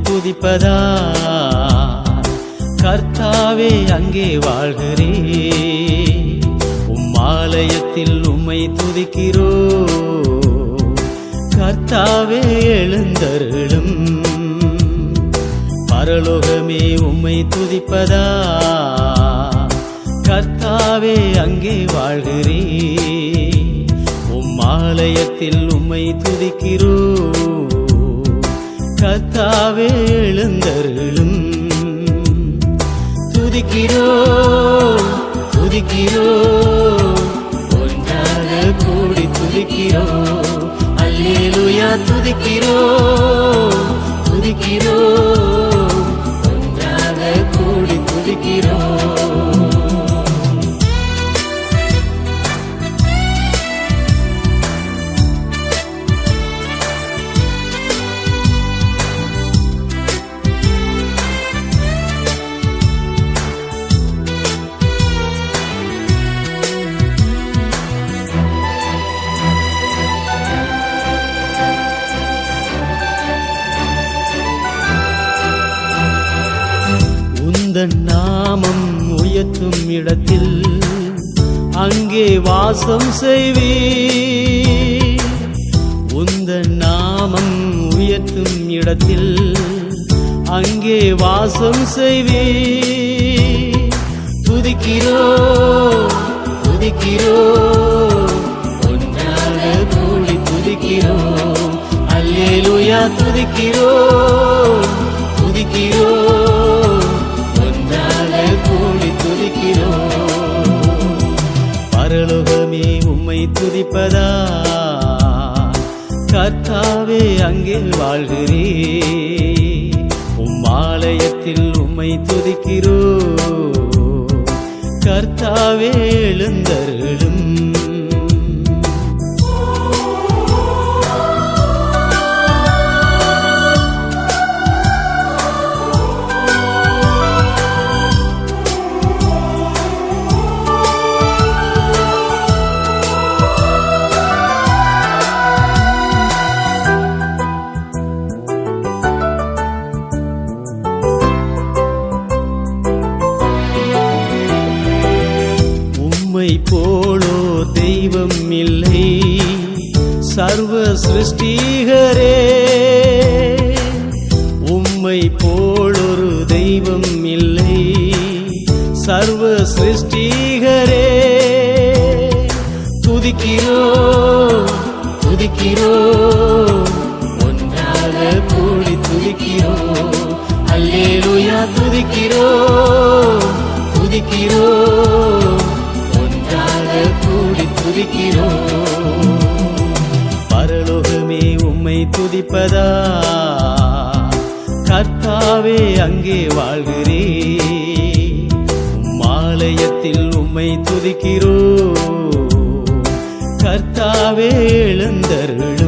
துதிப்பதா கர்த்தாவே அங்கே வாழ்கிறே ஆலயத்தில் உம்மை துதிக்கிறோ கர்த்தாவே எழுந்தருளும் பரலோகமே உம்மை துதிப்பதா கர்த்தாவே அங்கே வாழ்கிறே ஆலயத்தில் உம்மை துதிக்கிறோ கர்த்தாவே எழுந்தருளும் துதிக்கிறோ துதிக்கிறோ ஒன்றாக கூடி துதிக்கிறோ அல்லேலூயா துதிக்கிறோ துதிக்கிறோ ஒன்றாக கூடி துதிக்கிறோ உந்தன் நாமம் உயர்த்தும் இடத்தில் அங்கே வாசம் செய்வே உந்தன் நாமம் உயர்த்தும் இடத்தில் அங்கே வாசம் செய்வே துதிக்கிறோ துதிக்கிறோ ஒன்றாக கூடி துதிக்கிறோ அல்லேலூயா துதிக்கிறோ துதிக்கிறோ பரலோகமே உம்மை துதிப்பதா கர்த்தாவே அங்கே வாழ்கிறே ஆலயத்தில் உம்மை துதிக்கிறோ கர்த்தாவே எழுந்தருளும் போலோ தெய்வம் இல்லை சர்வ சிருஷ்டிகரே உம்மை போலொரு தெய்வம் இல்லை சர்வ சிருஷ்டிகரே துதிக்கிறோ துதிக்கிறோ ஒன்றாக கூடி துதிக்கிறோ அல்லேலூயா துதிக்கிறோ துதிக்கிறோ கூடி துதிக்கிறோ பரலோகமே உம்மை துதிப்பதா கர்த்தாவே அங்கே வாழ்கிறே ஆலயத்தில் உம்மை துதிக்கிறோ கர்த்தாவே எழுந்தருள்